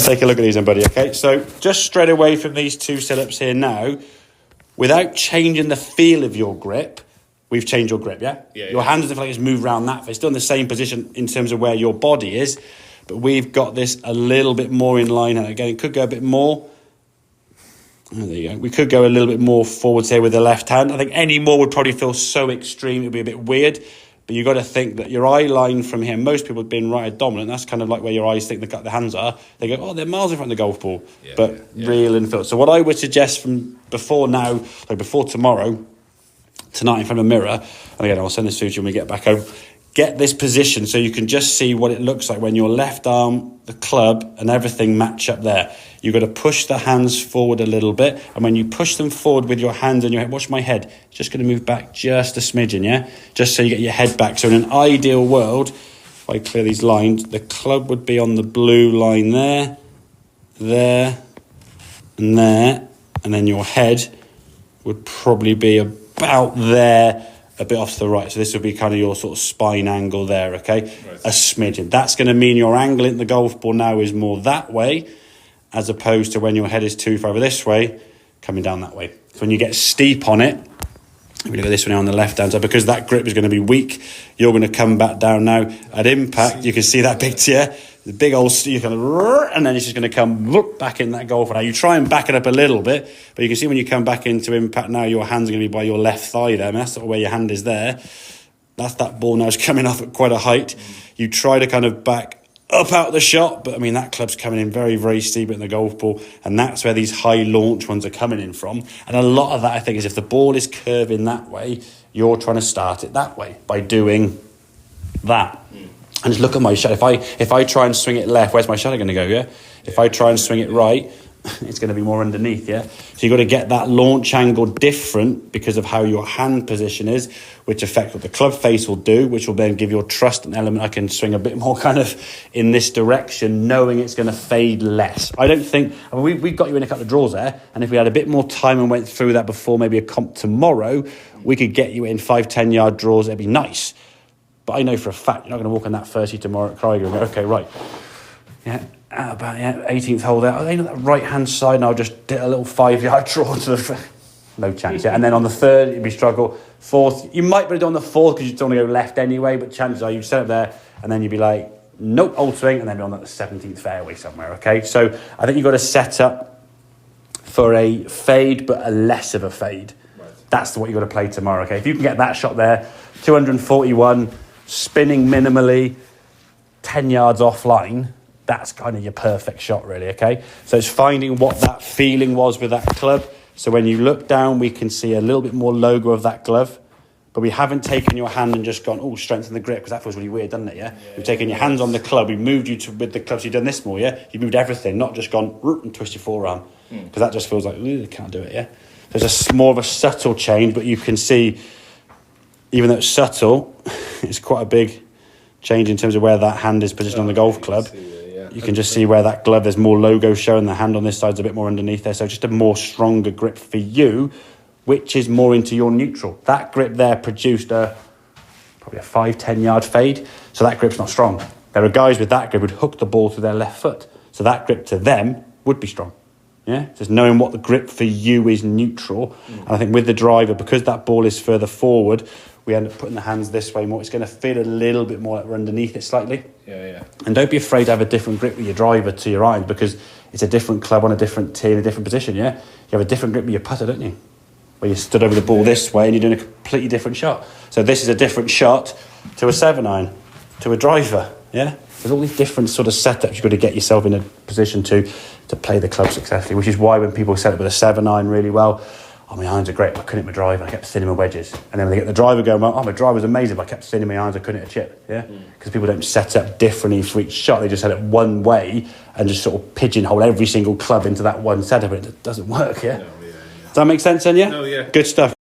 take a look at these then, buddy, okay? So just straight away from these two setups here now, without changing the feel of your grip, we've changed your grip, yeah? Your hands doesn't feel like it's moved around that. It's still in the same position in terms of where your body is, but we've got this a little bit more in line. And again, it could go a bit more. Oh, there you go. We could go a little bit more forwards here with the left hand. I think any more would probably feel so extreme, it'd be a bit weird. But you've got to think that your eye line from here, most people have been right dominant. That's kind of like where your eyes think the hands are. They go, oh, they're miles in front of the golf ball. Real and feel. So what I would suggest from before now, like before tomorrow, tonight in front of a mirror, and again, I'll send this through to you when we get back home, get this position so you can just see what it looks like when your left arm, the club, and everything match up there. You've got to push the hands forward a little bit, and when you push them forward with your hands and your head, watch my head, it's just going to move back just a smidgen, yeah? Just so you get your head back. So in an ideal world, if I clear these lines, the club would be on the blue line there, there, and there, and then your head would probably be about there, a bit off to the right. So this would be kind of your sort of spine angle there, okay? Right. A smidgen. That's going to mean your angle in the golf ball now is more that way, as opposed to when your head is too far over this way, coming down that way. So when you get steep on it, if you look at this one now on the left-hand side, because that grip is going to be weak, you're going to come back down now. At impact, you can see that big tear, the big old steep, kind of, and then it's just going to come back in that golf. Now you try and back it up a little bit, but you can see when you come back into impact now, your hand's going to be by your left thigh there. I mean, that's sort of where your hand is there. That's that ball now is coming off at quite a height. You try to kind of back up out the shot, but I mean, that club's coming in very, very steep in the golf ball, and that's where these high launch ones are coming in from. And a lot of that, I think, is if the ball is curving that way, you're trying to start it that way by doing that. And just look at my shot. If I try and swing it left, where's my shot going to go, yeah? If I try and swing it right, it's going to be more underneath, yeah? So you've got to get that launch angle different because of how your hand position is, which affects what the club face will do, which will then give your trust an element. I can swing a bit more kind of in this direction, knowing it's going to fade less. I don't think... I mean, we got you in a couple of draws there, and if we had a bit more time and went through that before maybe a comp tomorrow, we could get you in 5-10 yard draws. It'd be nice. But I know for a fact you're not going to walk on that 30 tomorrow at Craiger and go, okay, right. Yeah, about 18th hole there. Oh, they know that right-hand side, and I'll just do a little 5 yard draw to the... No chance, yeah. And then on the third, it'd be struggle. Fourth, you might be on the fourth because you don't want to go left anyway, but chances are you'd set up there, and then you'd be like, nope, old swing, and then be on the 17th fairway somewhere, okay? So I think you've got to set up for a fade, but a less of a fade. Right. That's what you've got to play tomorrow, okay? If you can get that shot there, 241... spinning minimally, 10 yards offline, that's kind of your perfect shot, really, okay? So it's finding what that feeling was with that club. So when you look down, we can see a little bit more logo of that glove, but we haven't taken your hand and just gone, oh, strengthen the grip, because that feels really weird, doesn't it, yeah? We've taken your hands on the club, we moved you to with the clubs, you've done this more, yeah? You moved everything, not just gone and twist your forearm, because that just feels like, ooh, can't do it, yeah? There's more of a subtle change, but you can see, even though it's subtle, it's quite a big change in terms of where that hand is positioned on the golf club. You can just see where that glove, there's more logo showing, the hand on this side's a bit more underneath there. So just a more stronger grip for you, which is more into your neutral. That grip there produced probably a 5-10 yard fade. So that grip's not strong. There are guys with that grip who'd hook the ball to their left foot. So that grip to them would be strong. Yeah, just knowing what the grip for you is neutral. And I think with the driver, because that ball is further forward, we end up putting the hands this way more. It's going to feel a little bit more like we're underneath it slightly. Yeah. And don't be afraid to have a different grip with your driver to your iron, because it's a different club on a different tee in a different position, yeah? You have a different grip with your putter, don't you? Where you stood over the ball this way and you're doing a completely different shot. So this is a different shot to a 7-iron, to a driver, yeah? There's all these different sort of setups you've got to get yourself in a position to play the club successfully, which is why when people set up with a 7-iron really well, oh, my irons are great, but I couldn't hit my driver, I kept thinning my wedges. And then when they get the driver going, well, oh, my driver's amazing, but I kept thinning my irons, I couldn't hit a chip, yeah? Because people don't set up differently for each shot, they just set it one way and just sort of pigeonhole every single club into that one setup, but it doesn't work, yeah? Does that make sense then, yeah? No, yeah. Good stuff.